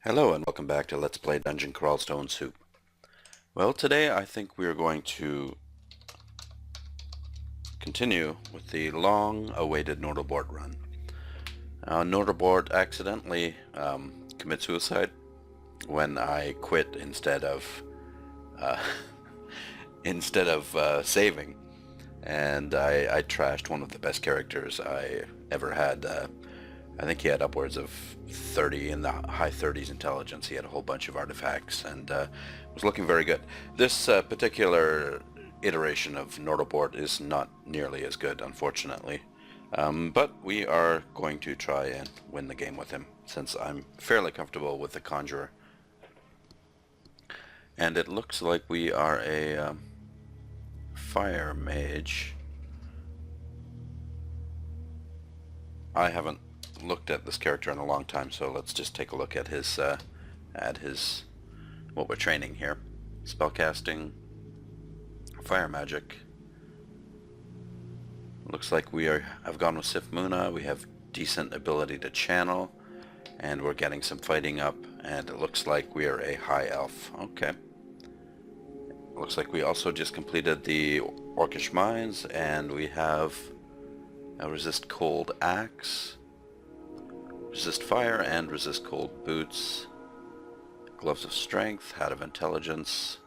Hello and welcome back to Let's Play Dungeon Crawl Stone Soup. Well, today I think we are going to continue with the long-awaited Nortelbort run. Nortelbort accidentally commit suicide when I quit instead of uh, saving, and I trashed one of the best characters I ever had. I think he had upwards of 30 in the high 30s intelligence. He had a whole bunch of artifacts and was looking very good. This particular iteration of Nortelbort is not nearly as good, unfortunately. But we are going to try and win the game with him, since I'm fairly comfortable with the Conjurer. And it looks like we are a fire mage. I haven't looked at this character in a long time, so let's just take a look at his what we're training here. Spellcasting, fire magic. Looks like I've gone with Sif Muna. We have decent ability to channel, and we're getting some fighting up, and it looks like we are a high elf. Okay. Looks like we also just completed the Orcish Mines, and we have a resist cold axe, resist fire and resist cold boots, gloves of strength, hat of intelligence.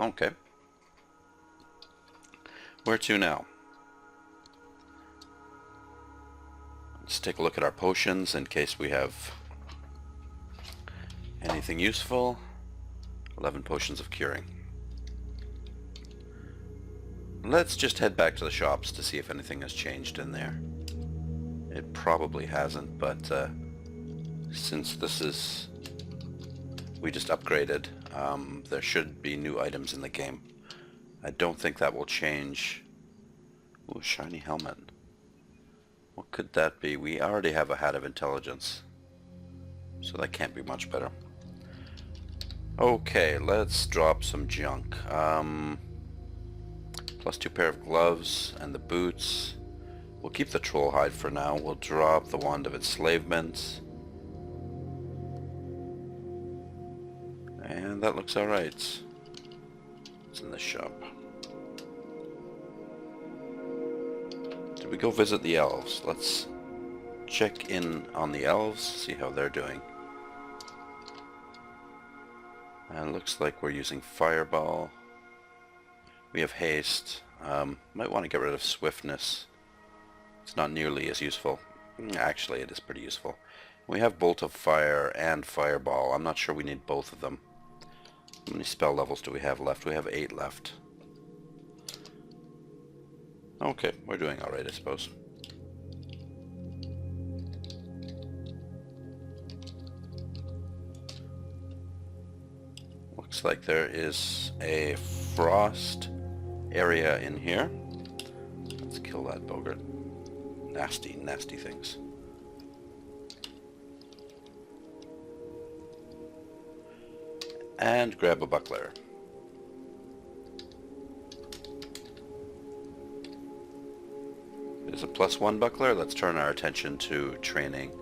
Okay. Where to now? Let's take a look at our potions in case we have anything useful. 11 potions of curing. Let's just head back to the shops to see if anything has changed in there. It probably hasn't, but since we just upgraded, there should be new items in the game. I don't think that will change. Ooh, shiny helmet. What could that be? We already have a hat of intelligence, so that can't be much better. Okay, let's drop some junk. Plus 2 pair of gloves and the boots. We'll keep the troll hide for now. We'll drop the wand of enslavement. And that looks alright. It's in the shop. Did we go visit the elves? Let's check in on the elves, see how they're doing. And it looks like we're using fireball. We have haste. Might want to get rid of swiftness. It's not nearly as useful. Actually, it is pretty useful. We have bolt of fire and fireball. I'm not sure we need both of them. How many spell levels do we have left? We have 8 left. Okay, we're doing alright, I suppose. Looks like there is a frost area in here. Let's kill that boggart. Nasty, nasty things. And grab a buckler. There's a +1 buckler. Let's turn our attention to training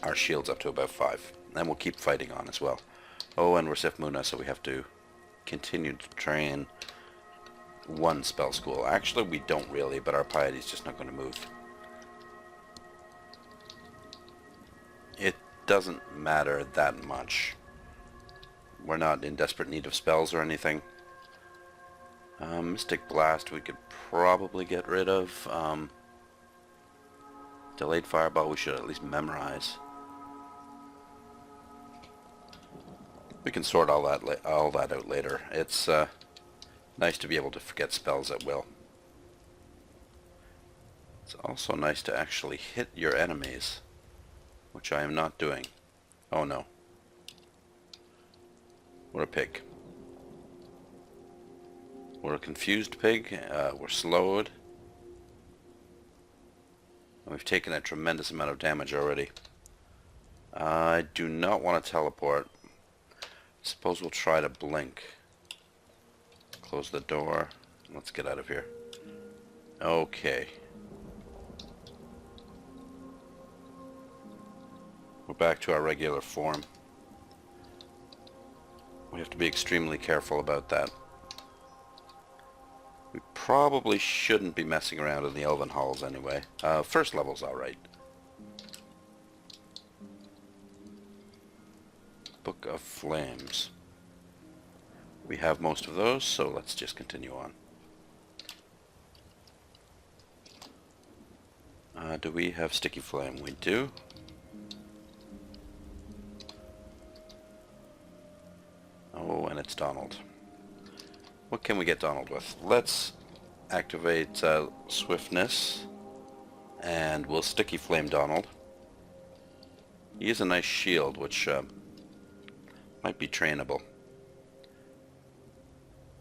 our shields up to about 5. And we'll keep fighting on as well. Oh, and we're Sif Muna, so we have to continue to train 1 spell school. Actually, we don't really, but our piety's just not going to move. It doesn't matter that much. We're not in desperate need of spells or anything. Mystic Blast we could probably get rid of. Delayed Fireball we should at least memorize. We can sort all that out later. It's nice to be able to forget spells at will. It's also nice to actually hit your enemies, which I am not doing. Oh no. We're a pig. We're a confused pig. We're slowed. And we've taken a tremendous amount of damage already. I do not want to teleport. Suppose we'll try to blink. Close the door. Let's get out of here. Okay. We're back to our regular form. We have to be extremely careful about that. We probably shouldn't be messing around in the Elven Halls anyway. First level's alright. Book of Flames. We have most of those, so let's just continue on. Do we have Sticky Flame? We do. Oh, and it's Donald. What can we get Donald with? Let's activate Swiftness, and we'll Sticky Flame Donald. He has a nice shield, which might be trainable.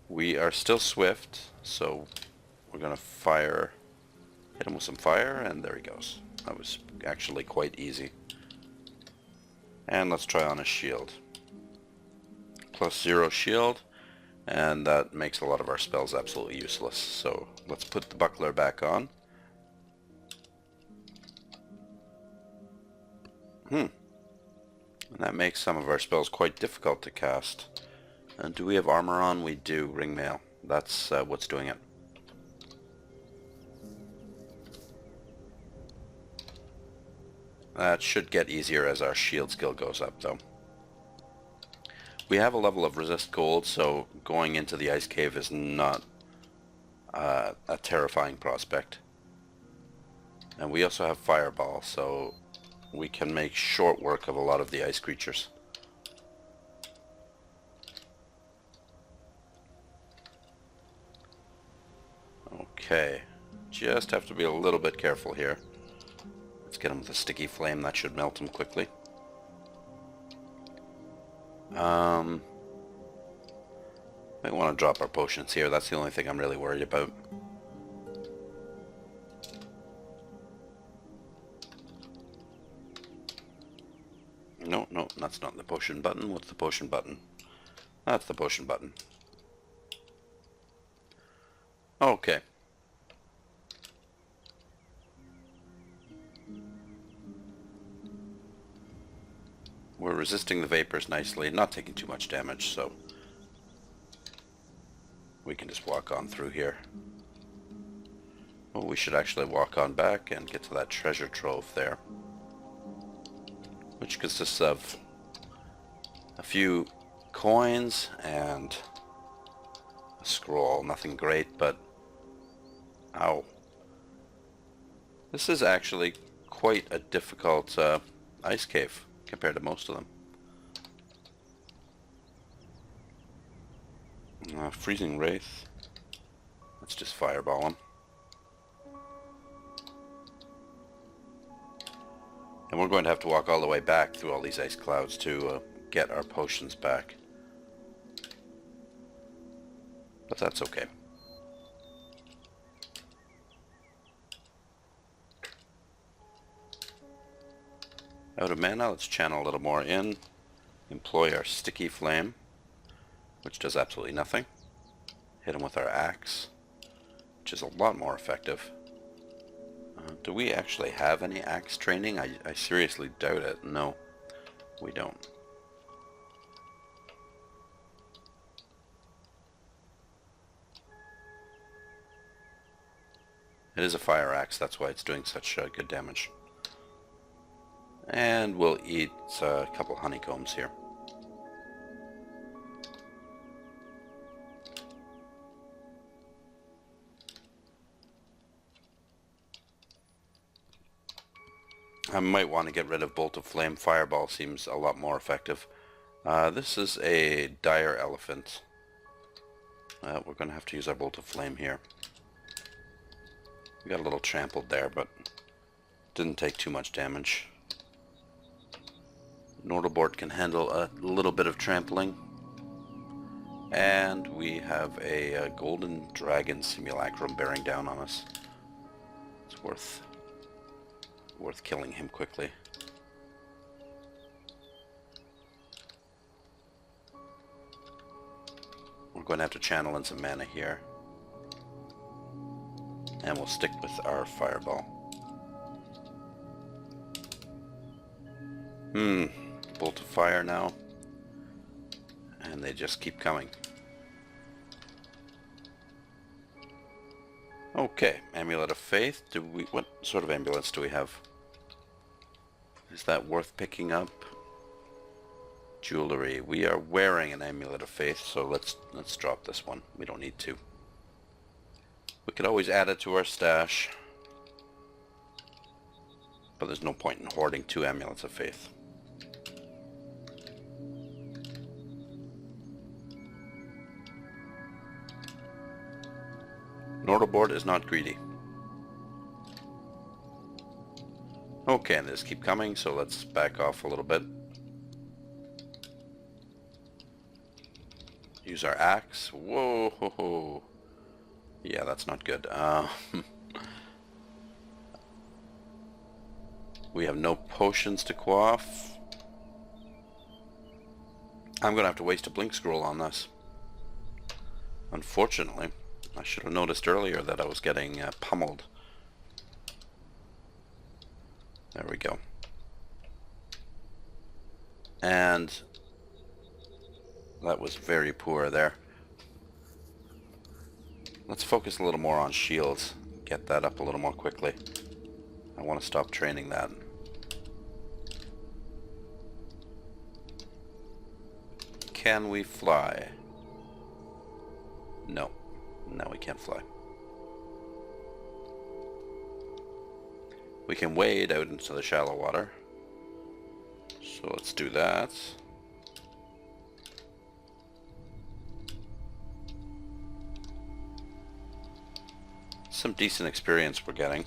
We are still swift, so we're going to hit him with some fire, and there he goes. That was actually quite easy. And let's try on his shield. +0 shield, and that makes a lot of our spells absolutely useless. So let's put the buckler back on. And that makes some of our spells quite difficult to cast. And do we have armor on? We do. Ringmail. That's what's doing it. That should get easier as our shield skill goes up, though. We have a level of resist cold, so going into the ice cave is not a terrifying prospect. And we also have fireball, so we can make short work of a lot of the ice creatures. Okay, just have to be a little bit careful here. Let's get him with a sticky flame. That should melt him quickly. Might want to drop our potions here. That's the only thing I'm really worried about. No, that's not the potion button. What's the potion button? That's the potion button. Okay. We're resisting the vapors nicely, not taking too much damage, so we can just walk on through here. Well, we should actually walk on back and get to that treasure trove there, which consists of a few coins and a scroll. Nothing great, but ow. This is actually quite a difficult ice cave compared to most of them. Freezing Wraith. Let's just fireball him. And we're going to have to walk all the way back through all these ice clouds to get our potions back. But that's okay. Out of mana, let's channel a little more in. Employ our Sticky Flame, which does absolutely nothing. Hit him with our axe, which is a lot more effective. Do we actually have any axe training? I seriously doubt it. No, we don't. It is a fire axe, that's why it's doing such good damage. And we'll eat a couple honeycombs here. I might want to get rid of Bolt of Flame. Fireball seems a lot more effective. This is a dire elephant. We're going to have to use our Bolt of Flame here. We got a little trampled there, but didn't take too much damage. Nortelbort can handle a little bit of trampling. And we have a golden dragon simulacrum bearing down on us. It's worth killing him quickly. We're going to have to channel in some mana here. And we'll stick with our fireball. Bolt of fire now. And they just keep coming. Okay, Amulet of Faith. What sort of ambulance do we have? Is that worth picking up? Jewelry. We are wearing an Amulet of Faith, so let's drop this one. We don't need to. We could always add it to our stash. But there's no point in hoarding 2 Amulets of Faith. Nortelbort is not greedy. Okay, and they just keep coming, so let's back off a little bit. Use our axe. Whoa! Yeah, that's not good. We have no potions to quaff. I'm gonna have to waste a blink scroll on this. Unfortunately, I should have noticed earlier that I was getting pummeled. There we go. And that was very poor there. Let's focus a little more on shields. Get that up a little more quickly. I want to stop training that. Can we fly? No. No, we can't fly. We can wade out into the shallow water. So let's do that. Some decent experience we're getting.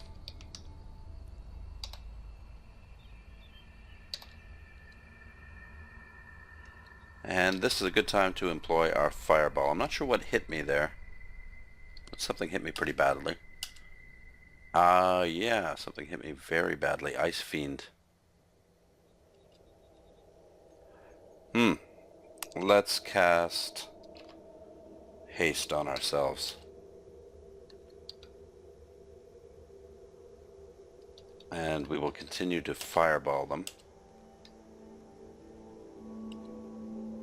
And this is a good time to employ our fireball. I'm not sure what hit me there, but something hit me pretty badly. Yeah, something hit me very badly. Ice Fiend. Let's cast haste on ourselves. And we will continue to fireball them.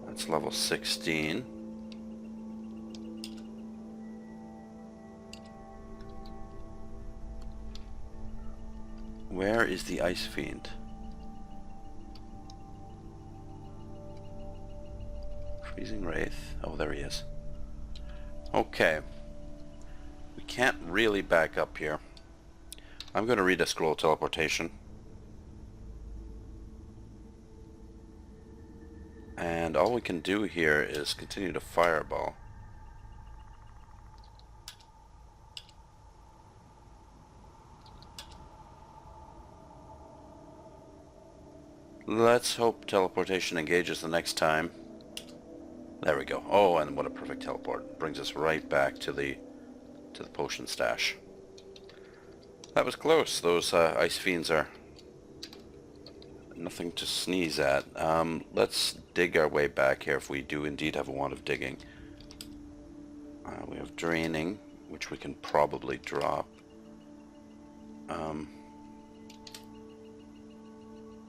That's level 16. Where is the Ice Fiend? Freezing Wraith. Oh, there he is. Okay. We can't really back up here. I'm going to read a scroll of teleportation. And all we can do here is continue to fireball. Let's hope teleportation engages the next time. There we go. Oh, and what a perfect teleport. Brings us right back to the potion stash. That was close. Those ice fiends are nothing to sneeze at. Let's dig our way back here if we do indeed have a want of digging. We have draining, which we can probably drop.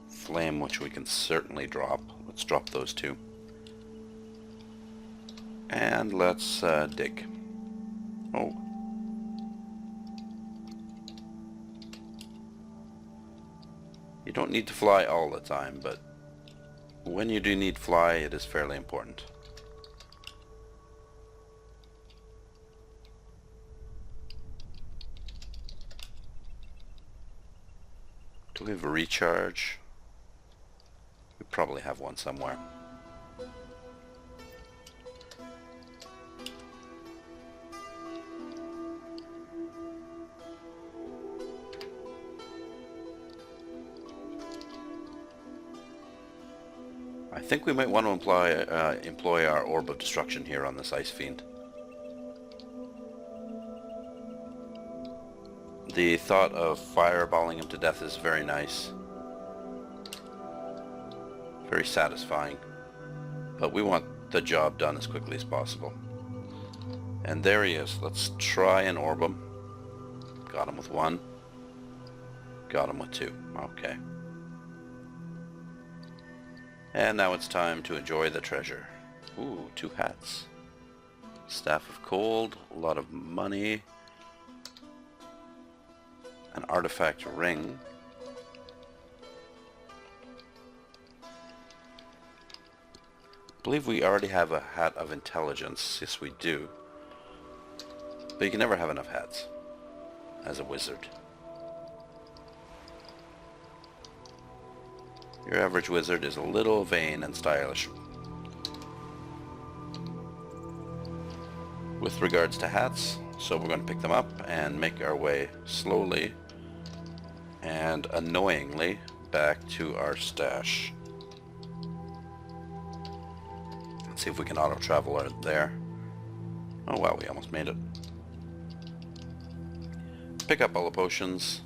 Flame, which we can certainly drop. Let's drop those two. And let's dig. Oh. You don't need to fly all the time, but when you do need fly, it is fairly important. Do we have a recharge? We probably have one somewhere. I think we might want to employ our Orb of Destruction here on this Ice Fiend. The thought of fireballing him to death is very nice. Very satisfying. But we want the job done as quickly as possible. And there he is. Let's try and orb him. Got him with one. Got him with two. Okay. And now it's time to enjoy the treasure. Ooh, 2 hats. Staff of Cold, a lot of money. An artifact ring. I believe we already have a hat of intelligence. Yes, we do. But you can never have enough hats as a wizard. Your average wizard is a little vain and stylish. With regards to hats, so we're going to pick them up and make our way slowly and annoyingly back to our stash. Let's see if we can auto-travel out there. Oh wow, we almost made it. Pick up all the potions.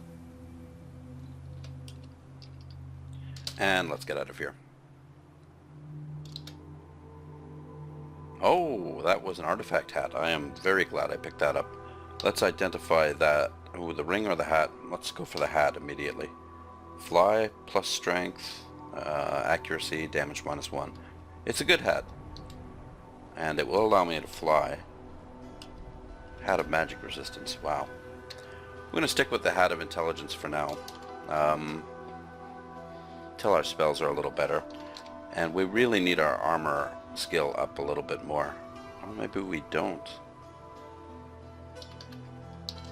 And let's get out of here. Oh, that was an artifact hat. I am very glad I picked that up. Let's identify that. Ooh, the ring or the hat? Let's go for the hat immediately. Fly, plus strength, accuracy, damage -1. It's a good hat. And it will allow me to fly. Hat of magic resistance. Wow. I'm going to stick with the hat of intelligence for now. Till our spells are a little better. And we really need our armor skill up a little bit more. Or maybe we don't.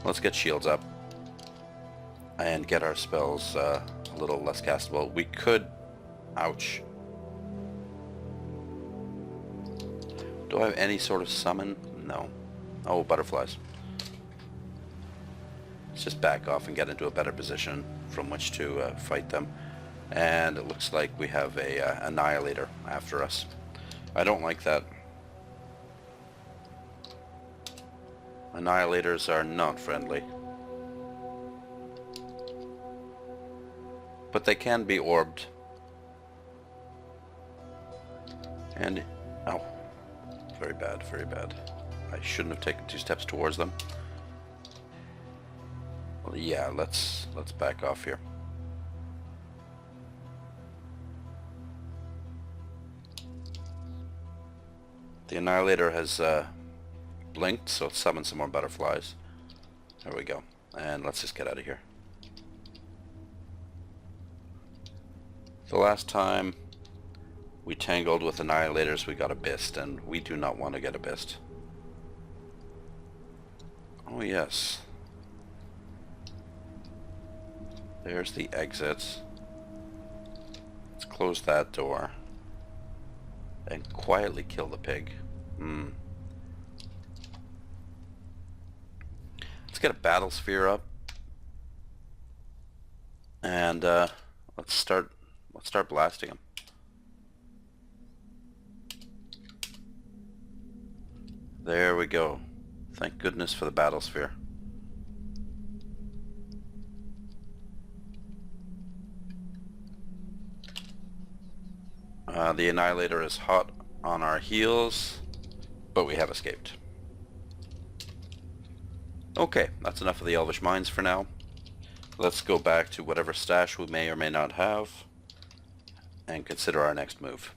Let's get shields up. And get our spells a little less castable. We could... Ouch. Do I have any sort of summon? No. Oh, butterflies. Let's just back off and get into a better position from which to fight them. And it looks like we have a annihilator after us. I don't like that. Annihilators are not friendly. But they can be orbed. And... oh. Very bad, very bad. I shouldn't have taken 2 steps towards them. Well, yeah, let's back off here. The Annihilator has blinked, so it's summoned some more butterflies. There we go. And let's just get out of here. The last time we tangled with Annihilators, we got abyssed, and we do not want to get abyssed. Oh yes. There's the exit. Let's close that door. And quietly kill the pig. Let's get a battle sphere up. And let's start blasting him. There we go. Thank goodness for the battle sphere. The Annihilator is hot on our heels, but we have escaped. Okay, that's enough of the Elvish Mines for now. Let's go back to whatever stash we may or may not have and consider our next move.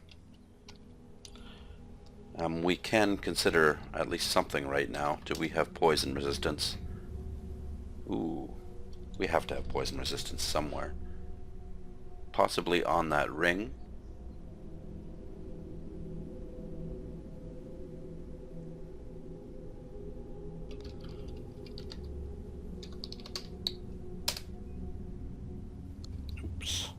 We can consider at least something right now. Do we have poison resistance? Ooh, we have to have poison resistance somewhere. Possibly on that ring. Oops.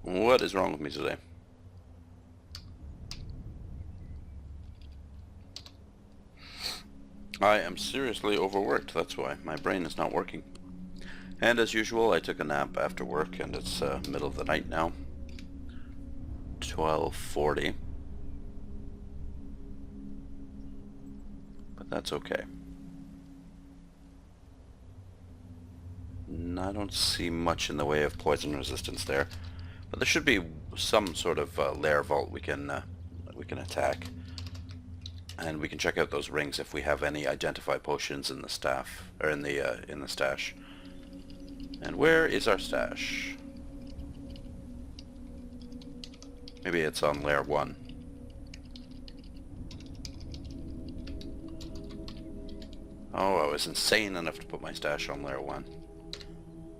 What is wrong with me today? I am seriously overworked, that's why. My brain is not working. And as usual, I took a nap after work, and it's middle of the night now. 12:40. But that's okay. I don't see much in the way of poison resistance there. But there should be some sort of lair vault we can attack. And we can check out those rings if we have any identify potions in the staff, or in the stash. And where is our stash? Maybe it's on layer 1. Oh, I was insane enough to put my stash on layer 1.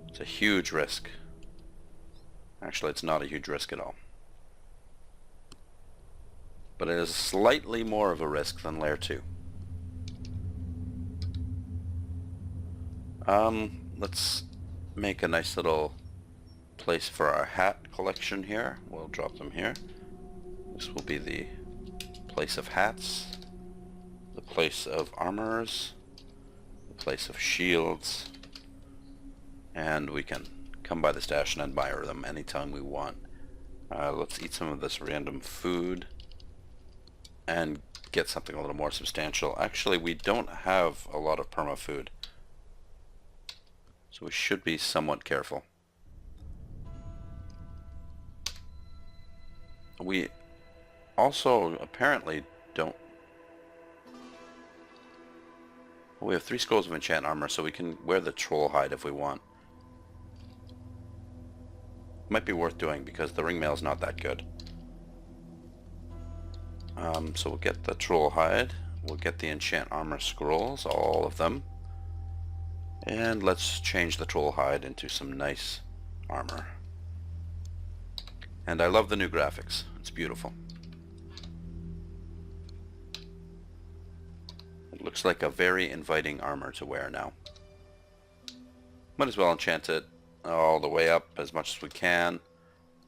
It's a huge risk. Actually, it's not a huge risk at all. But it is slightly more of a risk than layer 2. Let's make a nice little place for our hat collection here. We'll drop them here. This will be the place of hats, the place of armors, the place of shields, and we can come by the stash and admire them anytime we want. Let's eat some of this random food and get something a little more substantial. Actually, we don't have a lot of perma food, so we should be somewhat careful. We also apparently don't... We have 3 scrolls of enchant armor, so we can wear the troll hide if we want. Might be worth doing because the ringmail is not that good. So we'll get the troll hide, we'll get the enchant armor scrolls, all of them, and let's change the troll hide into some nice armor. And I love the new graphics, it's beautiful. It looks like a very inviting armor to wear now. Might as well enchant it all the way up as much as we can.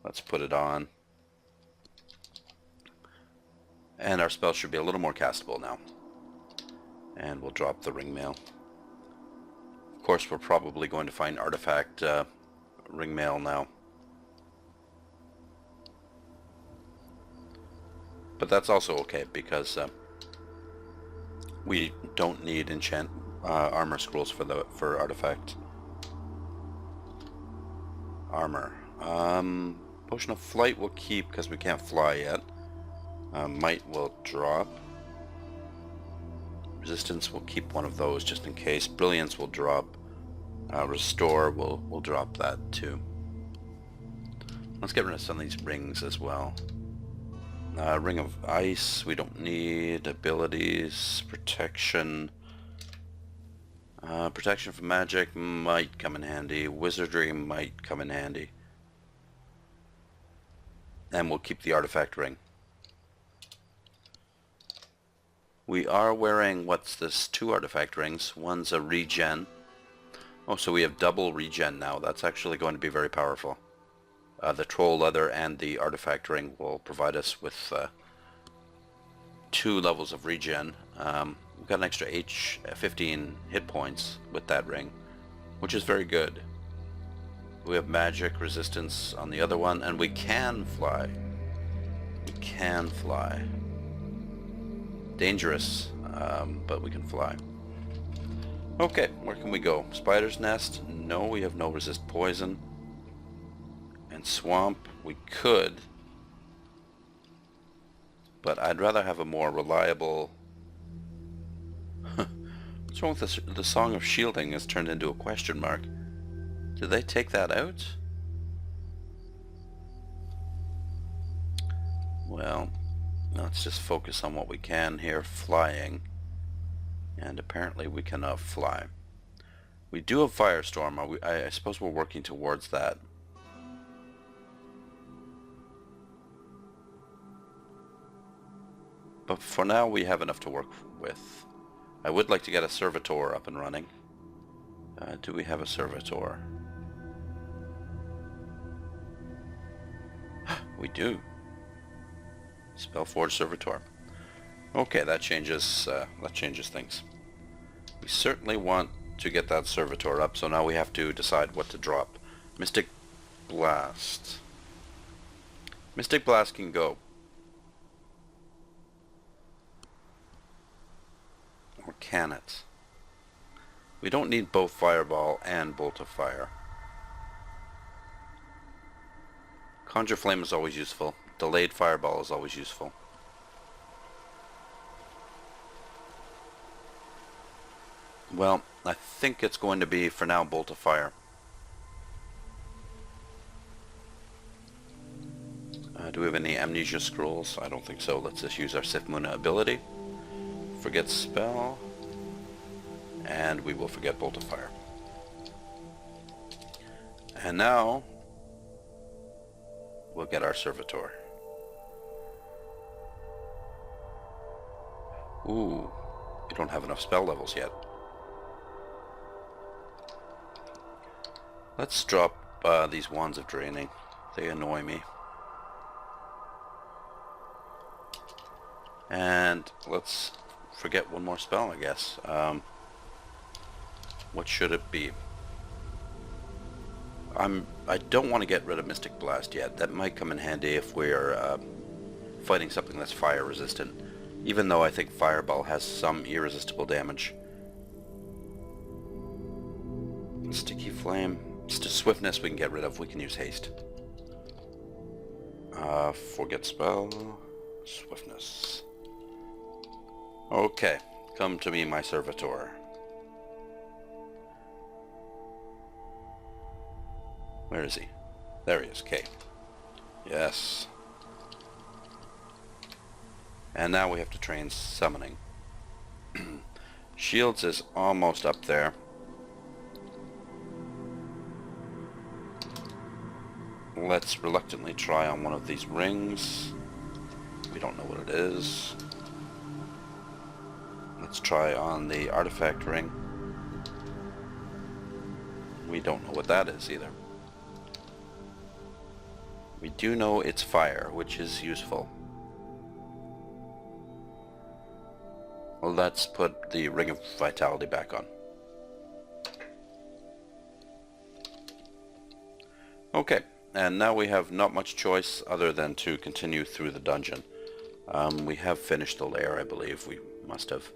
Let's put it on. And our spell should be a little more castable now. And we'll drop the ringmail. Of course, we're probably going to find artifact ringmail now. But that's also okay because we don't need enchant armor scrolls for artifact armor. Potion of flight we'll keep because we can't fly yet. Might will drop. Resistance we'll keep one of those just in case. Brilliance will drop. Restore we'll drop that too. Let's get rid of some of these rings as well. Ring of ice we don't need. Abilities, protection. Protection from magic might come in handy. Wizardry might come in handy. And we'll keep the artifact ring. We are wearing, what's this, 2 artifact rings. One's a regen. Oh, so we have double regen now. That's actually going to be very powerful. The troll leather and the artifact ring will provide us with 2 levels of regen. We've got an extra 15 hit points with that ring, which is very good. We have magic resistance on the other one, and we can fly. We can fly. Dangerous, but we can fly. Okay, where can we go? Spider's nest? No, we have no resist poison. And swamp, we could. But I'd rather have a more reliable... What's wrong with this? The Song of Shielding has turned into a question mark. Did they take that out? Well, let's just focus on what we can here. Flying. And apparently we cannot fly. We do have Firestorm. I suppose we're working towards that. But for now we have enough to work with. I would like to get a servitor up and running. Do we have a servitor? We do. Spellforge servitor. Okay, that changes things. We certainly want to get that servitor up, so now we have to decide what to drop. Mystic Blast. Mystic Blast can go. Or can it? We don't need both Fireball and Bolt of Fire. Conjure Flame is always useful. Delayed Fireball is always useful. Well, I think it's going to be, for now, Bolt of Fire. Do we have any Amnesia Scrolls? I don't think so. Let's just use our Sifmuna ability. Forget Spell. And we will forget Bolt of Fire. And now, we'll get our Servitor. Ooh, we don't have enough spell levels yet. Let's drop these Wands of Draining. They annoy me. And let's forget one more spell, I guess. What should it be? I don't want to get rid of Mystic Blast yet. That might come in handy if we're fighting something that's fire resistant. Even though I think Fireball has some irresistible damage. Sticky Flame. Swiftness we can get rid of. We can use Haste. Forget Spell. Swiftness. Okay. Come to me, my Servitor. Where is he? There he is. Okay. Yes. And now we have to train Summoning. Shields is almost up there. Let's reluctantly try on one of these rings. We don't know what it is. Let's try on the artifact ring. We don't know what that is either. We do know it's fire, which is useful. Well, let's put the Ring of Vitality back on. Okay, and now we have not much choice other than to continue through the dungeon. We have finished the lair, I believe. We must have.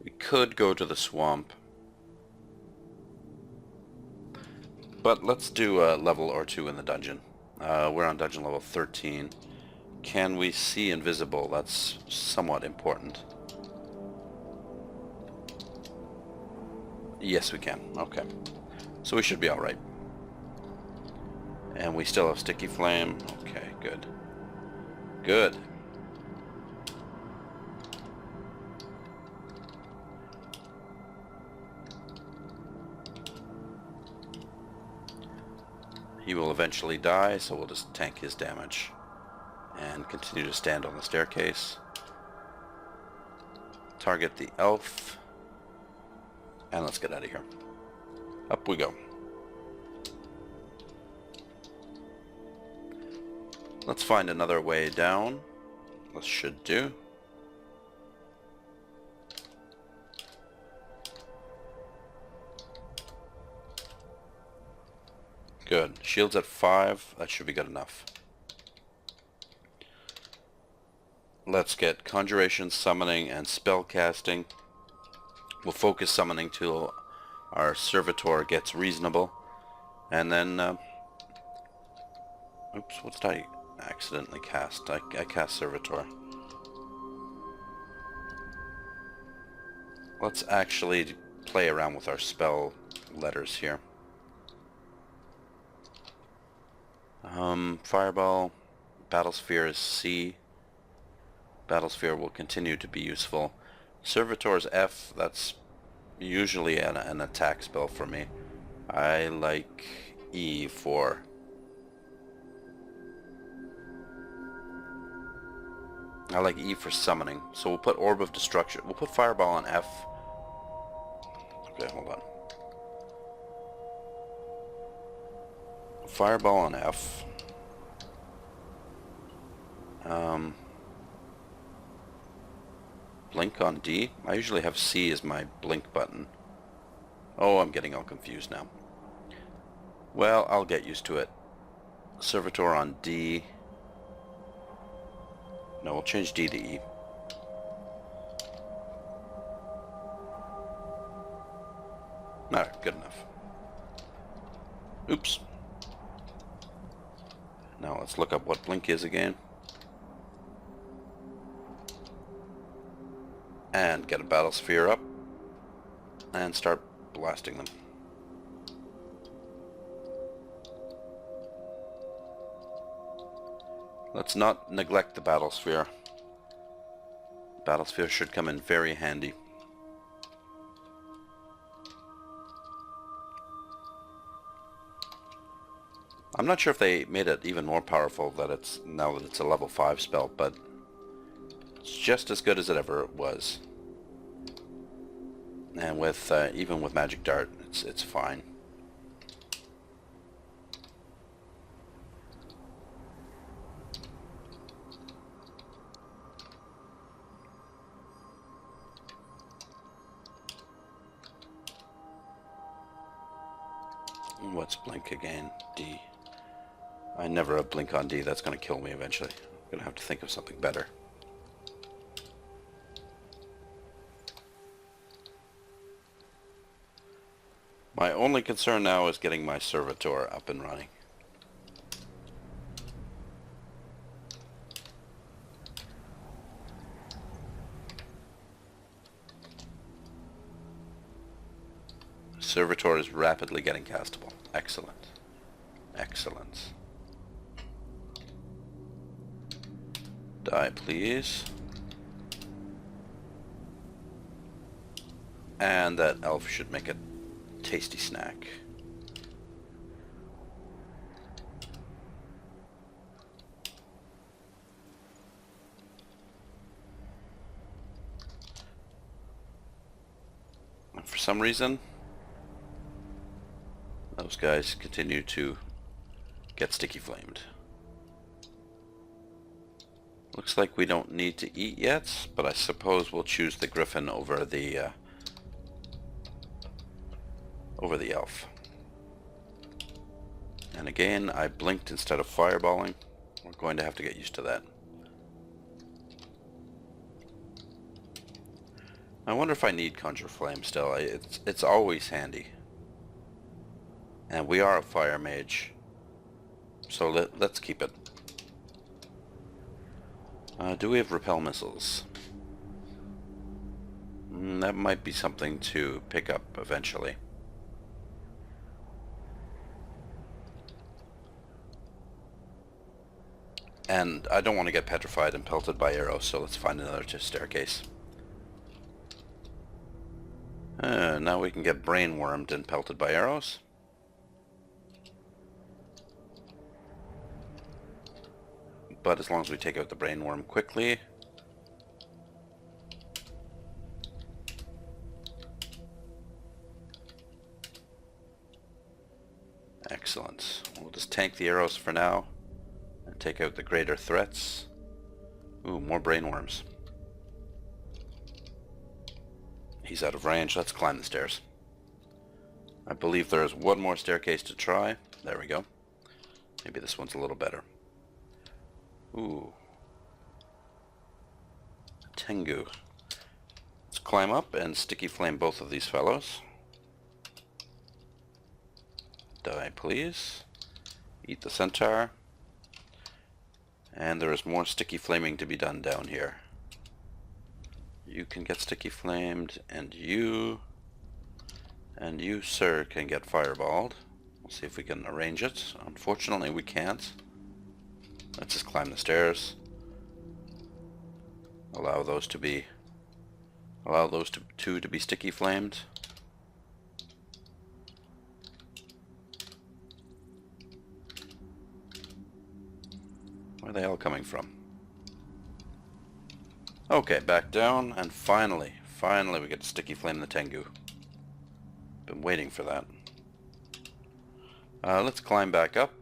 We could go to the swamp. But let's do a level or two in the dungeon. We're on dungeon level 13. Can we see invisible? That's somewhat important. Yes, we can. Okay. So we should be alright. And we still have Sticky Flame. Okay, good. Good. He will eventually die, so we'll just tank his damage. And continue to stand on the staircase. Target the elf. And let's get out of here. Up we go. Let's find another way down. This should do. Good. Shields at 5. That should be good enough. Let's get Conjuration, Summoning, and Spell Casting. We'll focus Summoning till our Servitor gets reasonable. And then... oops, what did I accidentally cast? I cast Servitor. Let's actually play around with our spell letters here. Fireball, Battlesphere is C. Battlesphere will continue to be useful. Servitor's F, that's usually an attack spell for me. I like E for... I like E for summoning. So we'll put Orb of Destruction. We'll put Fireball on F. Okay, hold on. Fireball on F. Blink on D? I usually have C as my blink button. Oh, I'm getting all confused now. Well, I'll get used to it. Servitor on D. No, we'll change D to E. Alright, good enough. Oops. Now let's look up what blink is again. And get a battle sphere up. and start blasting them. Let's not neglect the battle sphere. Battle sphere should come in very handy. I'm not sure if they made it even more powerful that it's now that it's a level 5 spell, but it's just as good as it ever was. And with even with Magic Dart, it's fine. What's blink again? D. I never have blink on D. That's going to kill me eventually. I'm going to have to think of something better. My only concern now is getting my servitor up and running. Servitor is rapidly getting castable. Excellent. Excellent. Die, please. And that elf should make a tasty snack. And for some reason, those guys continue to get sticky flamed. Looks like we don't need to eat yet, but I suppose we'll choose the griffin over the elf. And again, I blinked instead of fireballing. We're going to have to get used to that. I wonder if I need Conjure Flame still. It's always handy. And we are a fire mage, so let's keep it. Do we have repel missiles? That might be something to pick up eventually. And I don't want to get petrified and pelted by arrows, so let's find another staircase. Now we can get brain-wormed and pelted by arrows. But as long as we take out the brain worm quickly. Excellent. We'll just tank the arrows for now and take out the greater threats. Ooh, more brain worms. He's out of range. Let's climb the stairs. I believe there is one more staircase to try. There we go. Maybe this one's a little better. Ooh. Tengu. Let's climb up and sticky flame both of these fellows. Die, please. Eat the centaur. And there is more sticky flaming to be done down here. You can get sticky flamed, and you, sir, can get fireballed. We'll see if we can arrange it. Unfortunately, we can't. Let's just climb the stairs. Allow those two to be sticky flamed. Where are they all coming from? Okay, back down, and finally we get to sticky flame the Tengu. Been waiting for that. Let's climb back up.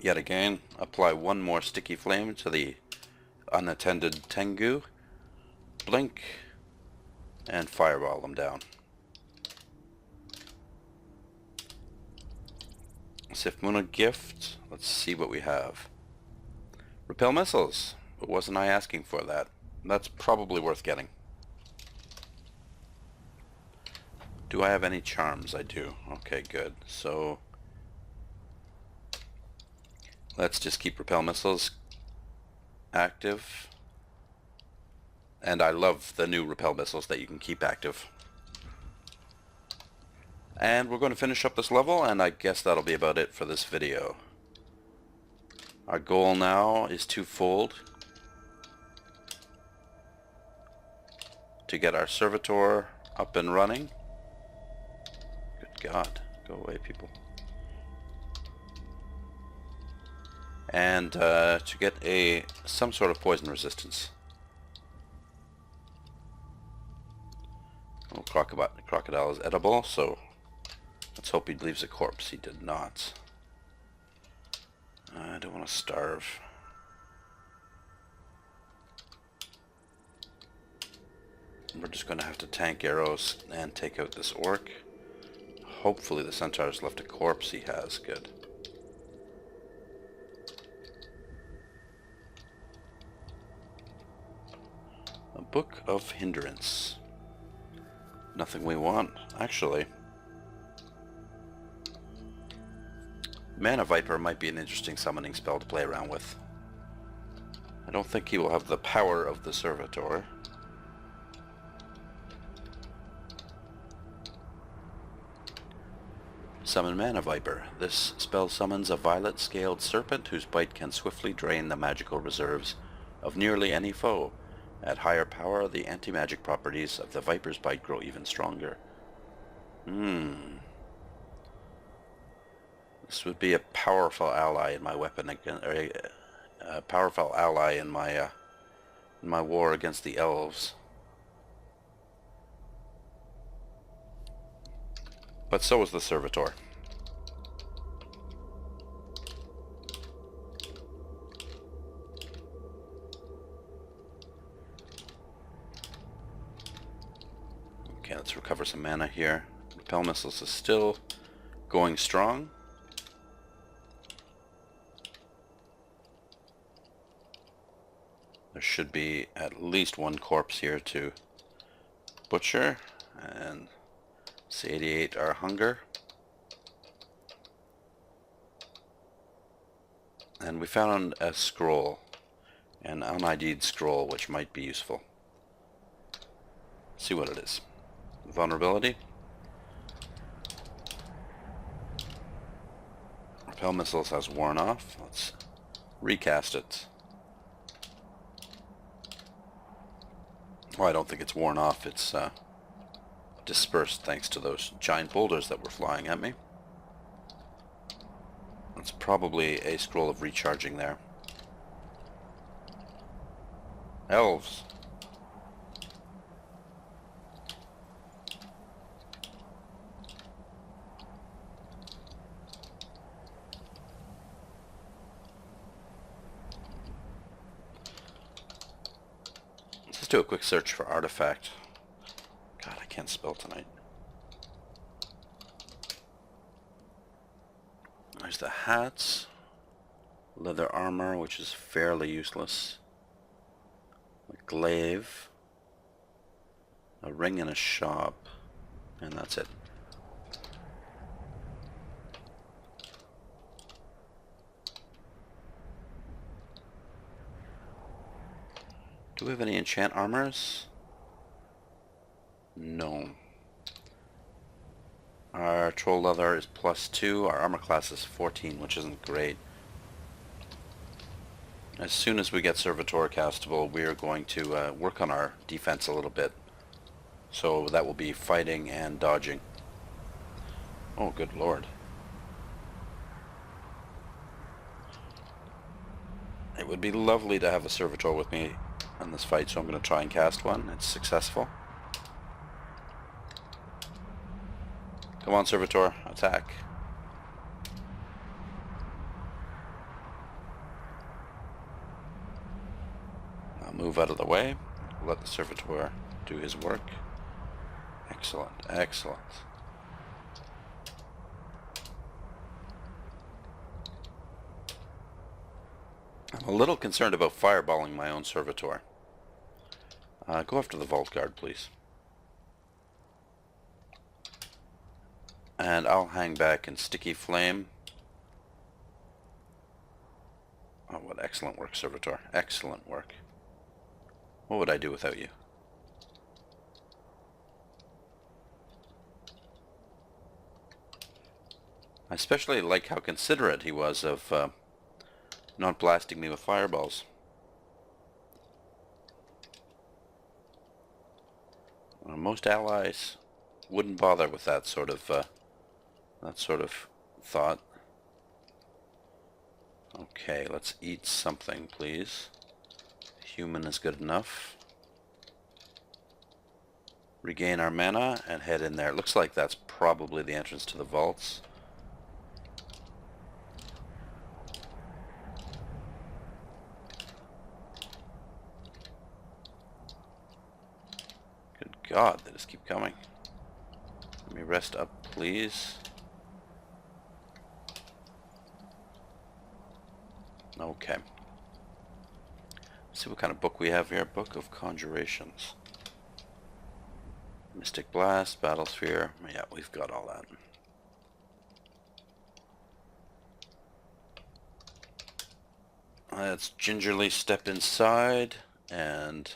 Yet again, apply one more sticky flame to the unattended Tengu. Blink, and fireball them down. Sifmuna gift. Let's see what we have. Repel missiles. But wasn't I asking for that? That's probably worth getting. Do I have any charms? I do. Okay, good. So let's just keep repel missiles active. And I love the new repel missiles that you can keep active. And we're going to finish up this level, and I guess that'll be about it for this video. Our goal now is twofold. To get our servitor up and running. Good God, go away, people. And to get some sort of poison resistance. Oh, crocodile is edible, so let's hope he leaves a corpse. He did not. I don't want to starve. We're just going to have to tank arrows and take out this orc. Hopefully the centaur's left a corpse. He has. Good. A Book of Hindrance. Nothing we want, actually. Mana Viper might be an interesting summoning spell to play around with. I don't think he will have the power of the Servitor. Summon Mana Viper. This spell summons a violet-scaled serpent whose bite can swiftly drain the magical reserves of nearly any foe. At higher power, the anti-magic properties of the Viper's bite grow even stronger. This would be a powerful ally in my weapon against, or a powerful ally in my war against the elves. But so is the Servitor. Okay, let's recover some mana here. Repel Missiles is still going strong. There should be at least one corpse here to butcher, and satiate our hunger. And we found a scroll, an un-ID'd scroll, which might be useful. Let's see what it is. Vulnerability. Repel Missiles has worn off. Let's recast it. Well, I don't think it's worn off. It's dispersed thanks to those giant boulders that were flying at me. That's probably a scroll of recharging there. Elves. Let's do a quick search for artifact. God, I can't spell tonight. There's the hats. Leather armor, which is fairly useless. A glaive. A ring in a shop. And that's it. Do we have any enchant armors? No. Our troll leather is +2. Our armor class is 14, which isn't great. As soon as we get Servitor castable, we are going to work on our defense a little bit. So that will be fighting and dodging. Oh, good lord. It would be lovely to have a Servitor with me in this fight, so I'm going to try and cast one. It's successful. Come on, Servitor, attack. Now move out of the way. Let the Servitor do his work. Excellent, excellent. I'm a little concerned about fireballing my own Servitor. Go after the Vault Guard, please. And I'll hang back in Sticky Flame. Oh, what excellent work, Servitor. Excellent work. What would I do without you? I especially like how considerate he was of not blasting me with fireballs. Most allies wouldn't bother with that sort of thought. Okay, let's eat something, please. Human is good enough. Regain our mana and head in there. It looks like that's probably the entrance to the vaults. Good God, they just keep coming. Let me rest up, please. Okay. Let's see what kind of book we have here. Book of Conjurations. Mystic Blast, Battlesphere. Yeah, we've got all that. Let's gingerly step inside and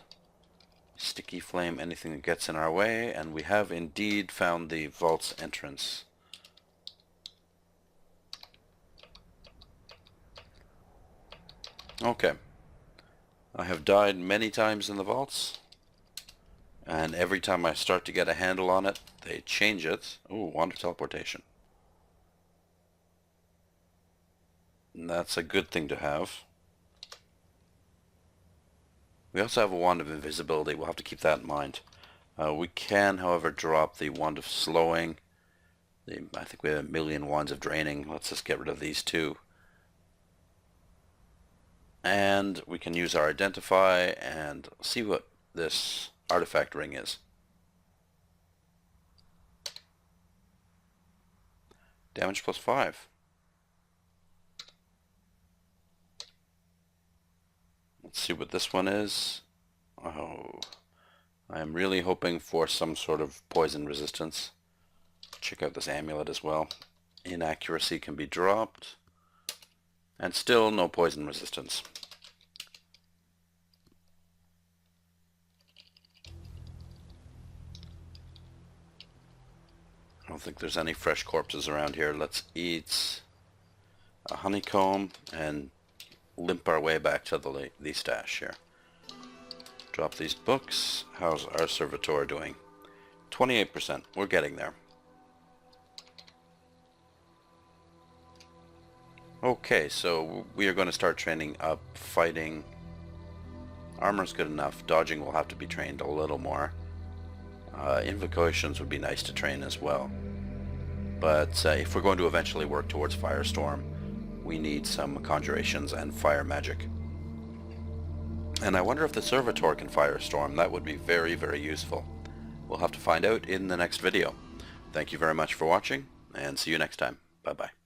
sticky flame anything that gets in our way, and we have indeed found the vault's entrance. Okay. I have died many times in the vaults, and every time I start to get a handle on it, they change it. Ooh, wand of teleportation. And that's a good thing to have. We also have a wand of invisibility. We'll have to keep that in mind. We can, however, drop the wand of slowing. I think we have 1,000,000 wands of draining. Let's just get rid of these two. And we can use our identify and see what this artifact ring is. Damage plus 5. Let's see what this one is. Oh, I am really hoping for some sort of poison resistance. Check out this amulet as well. Inaccuracy can be dropped. And still no poison resistance. I don't think there's any fresh corpses around here. Let's eat a honeycomb and limp our way back to the stash here. Drop these books. How's our servitor doing? 28%. We're getting there. Okay, so we are going to start training up fighting. Armor's good enough. Dodging will have to be trained a little more. Invocations would be nice to train as well. But if we're going to eventually work towards Firestorm, we need some conjurations and fire magic. And I wonder if the servitor can Firestorm. That would be very, very useful. We'll have to find out in the next video. Thank you very much for watching, and see you next time. Bye-bye.